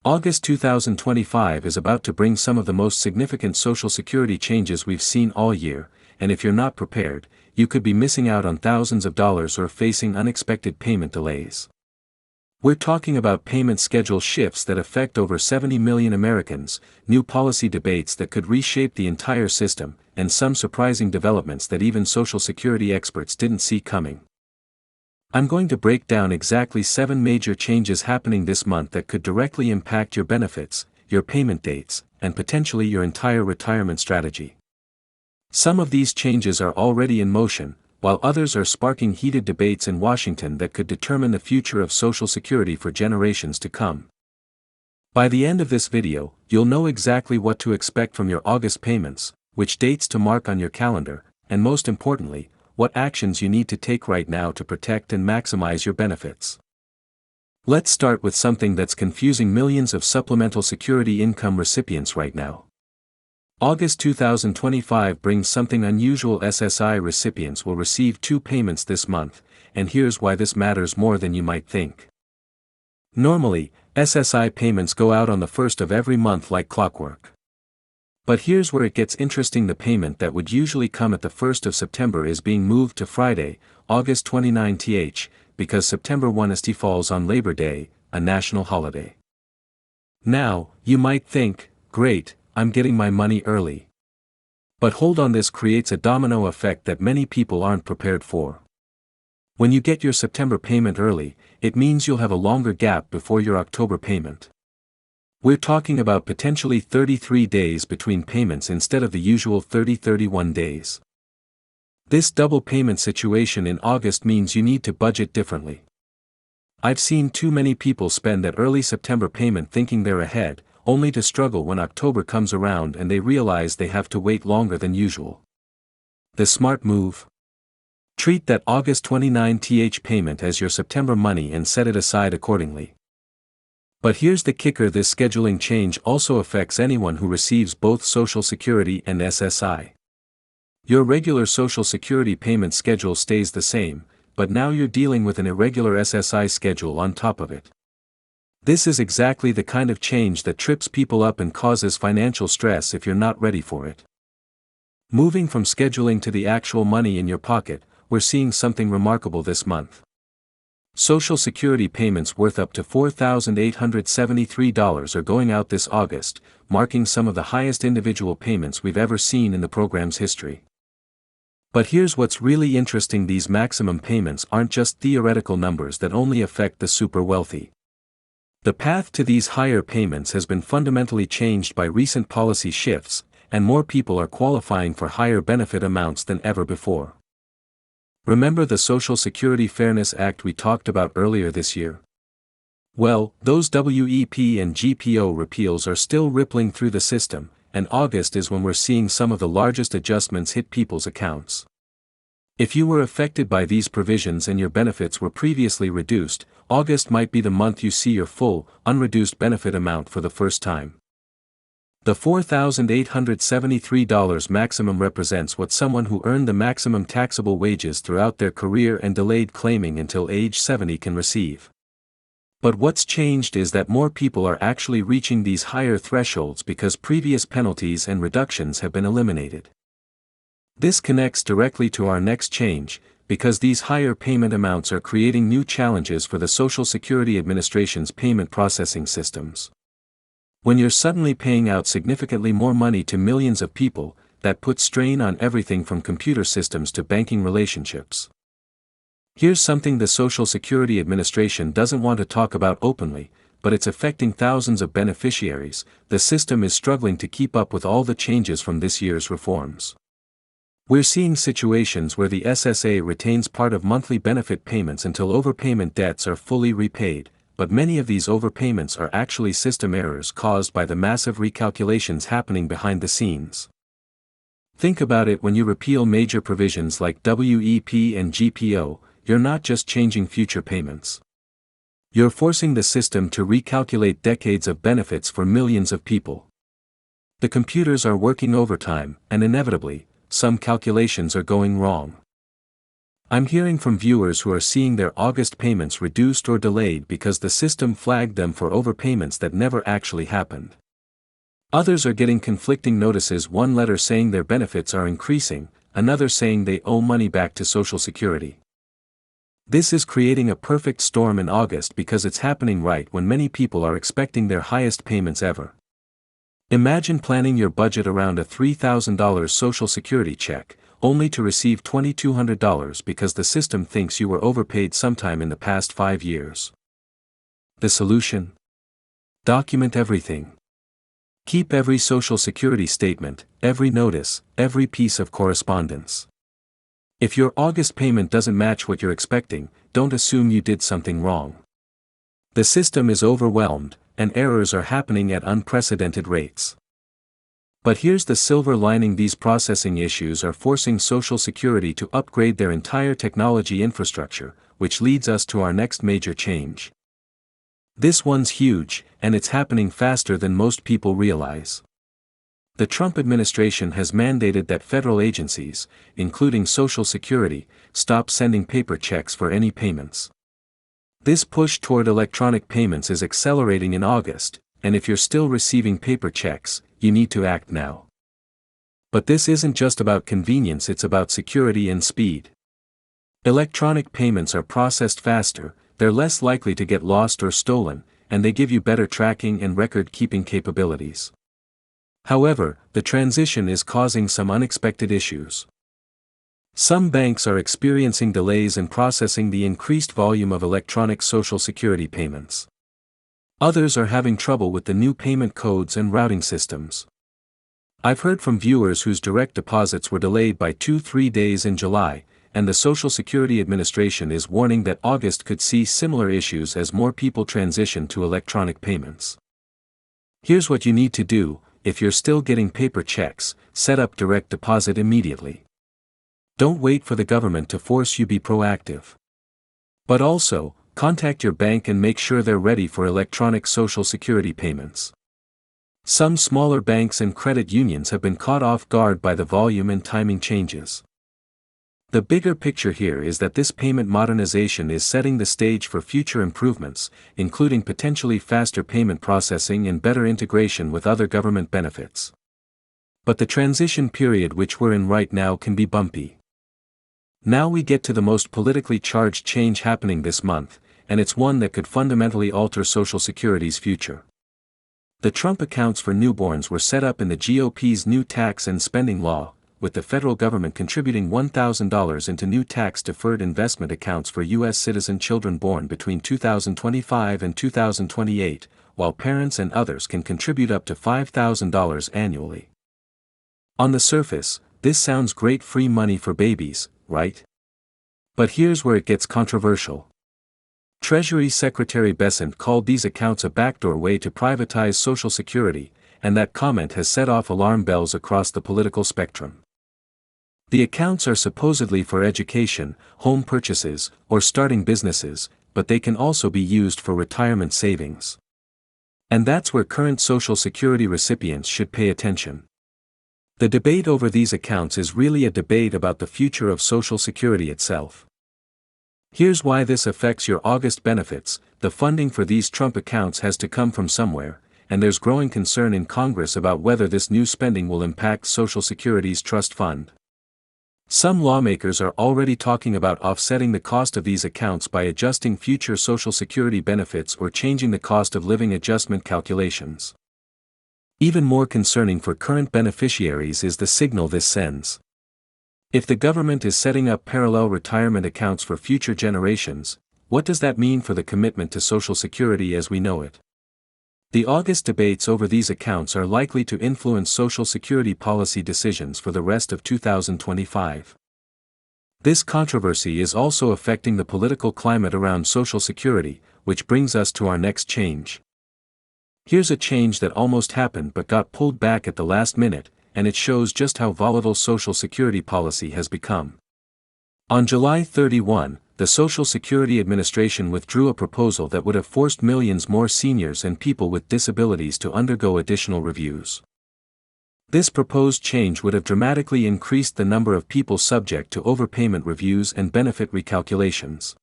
August 2025 is about to bring some of the most significant Social Security changes we've seen all year, and if you're not prepared, you could be missing out on thousands of dollars or facing unexpected payment delays. We're talking about payment schedule shifts that affect over 70 million Americans, new policy debates that could reshape the entire system, and some surprising developments that even Social Security experts didn't see coming. I'm going to break down exactly 7 major changes happening this month that could directly impact your benefits, your payment dates, and potentially your entire retirement strategy. Some of these changes are already in motion, while others are sparking heated debates in Washington that could determine the future of Social Security for generations to come. By the end of this video, you'll know exactly what to expect from your August payments, which dates to mark on your calendar, and most importantly, what actions you need to take right now to protect and maximize your benefits. Let's start with something that's confusing millions of supplemental security income recipients right now. August 2025 brings something unusual. SSI recipients will receive 2 payments this month, and here's why this matters more than you might think. Normally, SSI payments go out on the 1st of every month like clockwork. But here's where it gets interesting. The payment that would usually come at the 1st of September is being moved to Friday, August 29th, because September 1st falls on Labor Day, a national holiday. Now, you might think, great, I'm getting my money early. But hold on, this creates a domino effect that many people aren't prepared for. When you get your September payment early, it means you'll have a longer gap before your October payment. We're talking about potentially 33 days between payments instead of the usual 30-31 days. This double payment situation in August means you need to budget differently. I've seen too many people spend that early September payment thinking they're ahead, only to struggle when October comes around and they realize they have to wait longer than usual. The smart move? Treat that August 29th payment as your September money and set it aside accordingly. But here's the kicker: this scheduling change also affects anyone who receives both Social Security and SSI. Your regular Social Security payment schedule stays the same, but now you're dealing with an irregular SSI schedule on top of it. This is exactly the kind of change that trips people up and causes financial stress if you're not ready for it. Moving from scheduling to the actual money in your pocket, we're seeing something remarkable this month. Social Security payments worth up to $4,873 are going out this August, marking some of the highest individual payments we've ever seen in the program's history. But here's what's really interesting: these maximum payments aren't just theoretical numbers that only affect the super wealthy. The path to these higher payments has been fundamentally changed by recent policy shifts, and more people are qualifying for higher benefit amounts than ever before. Remember the Social Security Fairness Act we talked about earlier this year? Well, those WEP and GPO repeals are still rippling through the system, and August is when we're seeing some of the largest adjustments hit people's accounts. If you were affected by these provisions and your benefits were previously reduced, August might be the month you see your full, unreduced benefit amount for the first time. The $4,873 maximum represents what someone who earned the maximum taxable wages throughout their career and delayed claiming until age 70 can receive. But what's changed is that more people are actually reaching these higher thresholds because previous penalties and reductions have been eliminated. This connects directly to our next change, because these higher payment amounts are creating new challenges for the Social Security Administration's payment processing systems. When you're suddenly paying out significantly more money to millions of people, that puts strain on everything from computer systems to banking relationships. Here's something the Social Security Administration doesn't want to talk about openly, but it's affecting thousands of beneficiaries. The system is struggling to keep up with all the changes from this year's reforms. We're seeing situations where the SSA retains part of monthly benefit payments until overpayment debts are fully repaid, but many of these overpayments are actually system errors caused by the massive recalculations happening behind the scenes. Think about it: when you repeal major provisions like WEP and GPO, you're not just changing future payments. You're forcing the system to recalculate decades of benefits for millions of people. The computers are working overtime, and inevitably, some calculations are going wrong. I'm hearing from viewers who are seeing their August payments reduced or delayed because the system flagged them for overpayments that never actually happened. Others are getting conflicting notices, one letter saying their benefits are increasing, another saying they owe money back to Social Security. This is creating a perfect storm in August because it's happening right when many people are expecting their highest payments ever. Imagine planning your budget around a $3,000 Social Security check, only to receive $2,200 because the system thinks you were overpaid sometime in the past 5 years. The solution? Document everything. Keep every Social Security statement, every notice, every piece of correspondence. If your August payment doesn't match what you're expecting, don't assume you did something wrong. The system is overwhelmed, and errors are happening at unprecedented rates. But here's the silver lining: these processing issues are forcing Social Security to upgrade their entire technology infrastructure, which leads us to our next major change. This one's huge, and it's happening faster than most people realize. The Trump administration has mandated that federal agencies, including Social Security, stop sending paper checks for any payments. This push toward electronic payments is accelerating in August, and if you're still receiving paper checks, you need to act now. But this isn't just about convenience, it's about security and speed. Electronic payments are processed faster, they're less likely to get lost or stolen, and they give you better tracking and record-keeping capabilities. However, the transition is causing some unexpected issues. Some banks are experiencing delays in processing the increased volume of electronic Social Security payments. Others are having trouble with the new payment codes and routing systems. I've heard from viewers whose direct deposits were delayed by 2-3 days in July, and the Social Security Administration is warning that August could see similar issues as more people transition to electronic payments. Here's what you need to do: if you're still getting paper checks, set up direct deposit immediately. Don't wait for the government to force you, be proactive. But also, contact your bank and make sure they're ready for electronic Social Security payments. Some smaller banks and credit unions have been caught off guard by the volume and timing changes. The bigger picture here is that this payment modernization is setting the stage for future improvements, including potentially faster payment processing and better integration with other government benefits. But the transition period which we're in right now can be bumpy. Now we get to the most politically charged change happening this month, and it's one that could fundamentally alter Social Security's future. The Trump accounts for newborns were set up in the GOP's new tax and spending law, with the federal government contributing $1,000 into new tax-deferred investment accounts for U.S. citizen children born between 2025 and 2028, while parents and others can contribute up to $5,000 annually. On the surface, this sounds great: free money for babies, right? But here's where it gets controversial. Treasury Secretary Bessent called these accounts a backdoor way to privatize Social Security, and that comment has set off alarm bells across the political spectrum. The accounts are supposedly for education, home purchases, or starting businesses, but they can also be used for retirement savings. And that's where current Social Security recipients should pay attention. The debate over these accounts is really a debate about the future of Social Security itself. Here's why this affects your August benefits: the funding for these Trump accounts has to come from somewhere, and there's growing concern in Congress about whether this new spending will impact Social Security's trust fund. Some lawmakers are already talking about offsetting the cost of these accounts by adjusting future Social Security benefits or changing the cost of living adjustment calculations. Even more concerning for current beneficiaries is the signal this sends. If the government is setting up parallel retirement accounts for future generations, what does that mean for the commitment to Social Security as we know it? The August debates over these accounts are likely to influence Social Security policy decisions for the rest of 2025. This controversy is also affecting the political climate around Social Security, which brings us to our next change. Here's a change that almost happened but got pulled back at the last minute, and it shows just how volatile Social Security policy has become. On July 31, the Social Security Administration withdrew a proposal that would have forced millions more seniors and people with disabilities to undergo additional reviews. This proposed change would have dramatically increased the number of people subject to overpayment reviews and benefit recalculations.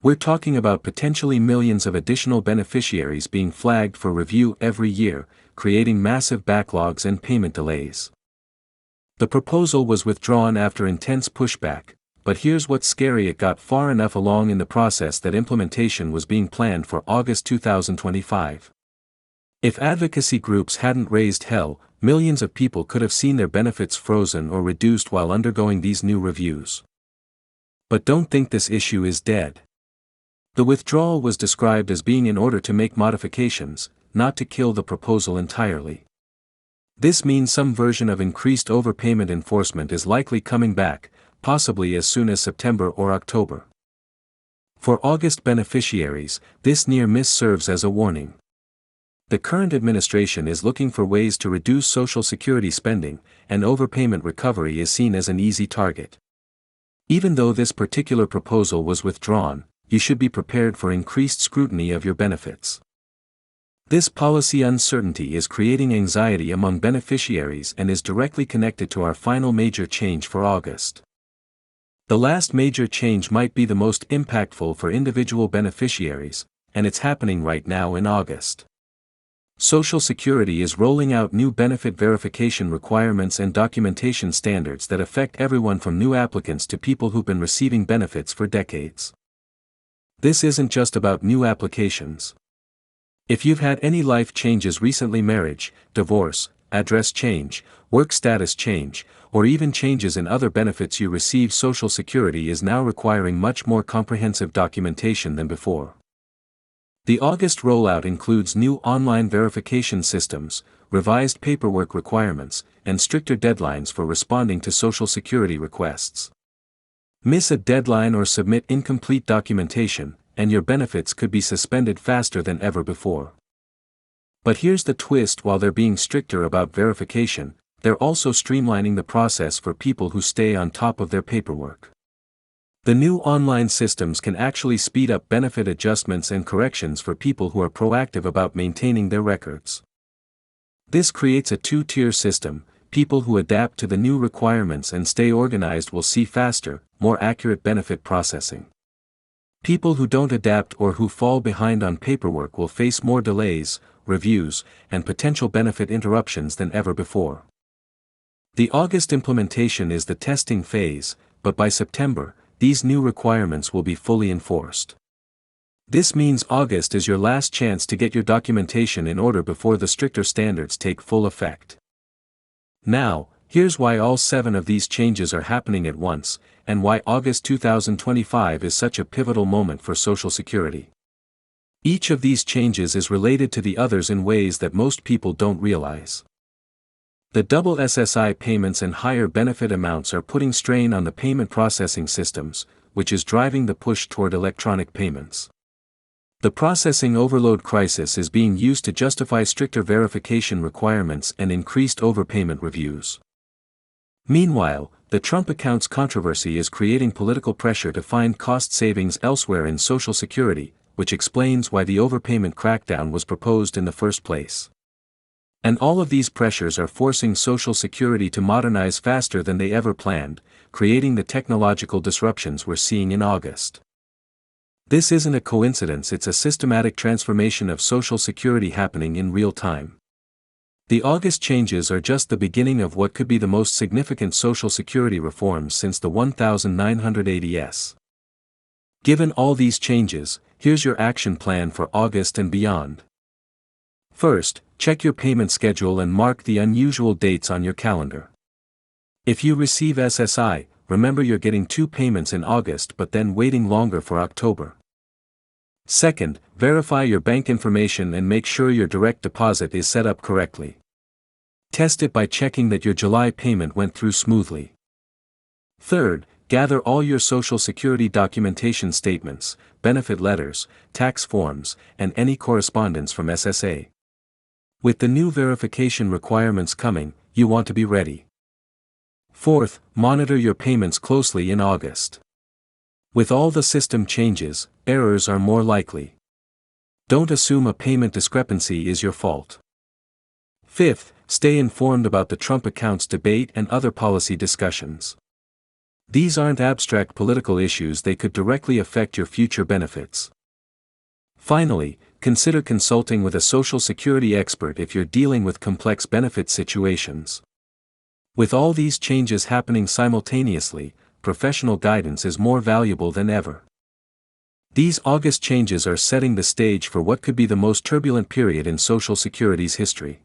We're talking about potentially millions of additional beneficiaries being flagged for review every year, creating massive backlogs and payment delays. The proposal was withdrawn after intense pushback, but here's what's scary: it got far enough along in the process that implementation was being planned for August 2025. If advocacy groups hadn't raised hell, millions of people could have seen their benefits frozen or reduced while undergoing these new reviews. But don't think this issue is dead. The withdrawal was described as being in order to make modifications, not to kill the proposal entirely. This means some version of increased overpayment enforcement is likely coming back, possibly as soon as September or October. For August beneficiaries, this near miss serves as a warning. The current administration is looking for ways to reduce Social Security spending, and overpayment recovery is seen as an easy target. Even though this particular proposal was withdrawn, you should be prepared for increased scrutiny of your benefits. This policy uncertainty is creating anxiety among beneficiaries and is directly connected to our final major change for August. The last major change might be the most impactful for individual beneficiaries, and it's happening right now in August. Social Security is rolling out new benefit verification requirements and documentation standards that affect everyone from new applicants to people who've been receiving benefits for decades. This isn't just about new applications. If you've had any life changes recently, marriage, divorce, address change, work status change, or even changes in other benefits you receive, Social Security is now requiring much more comprehensive documentation than before. The August rollout includes new online verification systems, revised paperwork requirements, and stricter deadlines for responding to Social Security requests. Miss a deadline or submit incomplete documentation, and your benefits could be suspended faster than ever before. But here's the twist: while they're being stricter about verification, they're also streamlining the process for people who stay on top of their paperwork. The new online systems can actually speed up benefit adjustments and corrections for people who are proactive about maintaining their records. This creates a two-tier system. People who adapt to the new requirements and stay organized will see faster, more accurate benefit processing. People who don't adapt or who fall behind on paperwork will face more delays, reviews, and potential benefit interruptions than ever before. The August implementation is the testing phase, but by September, these new requirements will be fully enforced. This means August is your last chance to get your documentation in order before the stricter standards take full effect. Now, here's why all 7 of these changes are happening at once, and why August 2025 is such a pivotal moment for Social Security. Each of these changes is related to the others in ways that most people don't realize. The double SSI payments and higher benefit amounts are putting strain on the payment processing systems, which is driving the push toward electronic payments. The processing overload crisis is being used to justify stricter verification requirements and increased overpayment reviews. Meanwhile, the Trump accounts controversy is creating political pressure to find cost savings elsewhere in Social Security, which explains why the overpayment crackdown was proposed in the first place. And all of these pressures are forcing Social Security to modernize faster than they ever planned, creating the technological disruptions we're seeing in August. This isn't a coincidence, it's a systematic transformation of Social Security happening in real time. The August changes are just the beginning of what could be the most significant Social Security reforms since the 1980s. Given all these changes, here's your action plan for August and beyond. First, check your payment schedule and mark the unusual dates on your calendar. If you receive SSI, remember you're getting 2 payments in August but then waiting longer for October. Second, verify your bank information and make sure your direct deposit is set up correctly. Test it by checking that your July payment went through smoothly. Third, gather all your Social Security documentation statements, benefit letters, tax forms, and any correspondence from SSA. With the new verification requirements coming, you want to be ready. Fourth, monitor your payments closely in August. With all the system changes, errors are more likely. Don't assume a payment discrepancy is your fault. Fifth, Stay informed about the Trump accounts debate and other policy discussions. These aren't abstract political issues, they could directly affect your future benefits. Finally, consider consulting with a Social Security expert if you're dealing with complex benefit situations. With all these changes happening simultaneously, professional guidance is more valuable than ever. These August changes are setting the stage for what could be the most turbulent period in Social Security's history.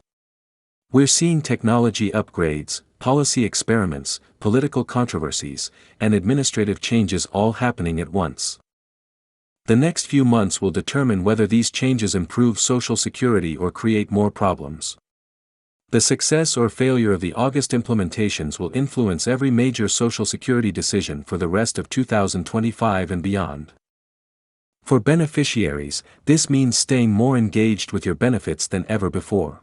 We're seeing technology upgrades, policy experiments, political controversies, and administrative changes all happening at once. The next few months will determine whether these changes improve Social Security or create more problems. The success or failure of the August implementations will influence every major Social Security decision for the rest of 2025 and beyond. For beneficiaries, this means staying more engaged with your benefits than ever before.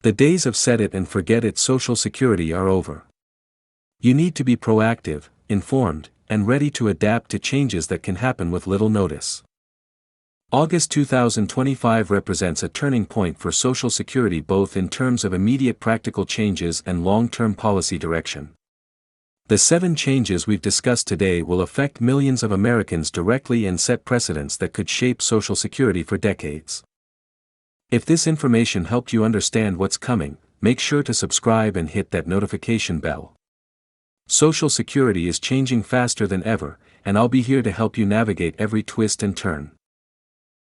The days of set it and forget it Social Security are over. You need to be proactive, informed, and ready to adapt to changes that can happen with little notice. August 2025 represents a turning point for Social Security both in terms of immediate practical changes and long-term policy direction. The 7 changes we've discussed today will affect millions of Americans directly and set precedents that could shape Social Security for decades. If this information helped you understand what's coming, make sure to subscribe and hit that notification bell. Social Security is changing faster than ever, and I'll be here to help you navigate every twist and turn.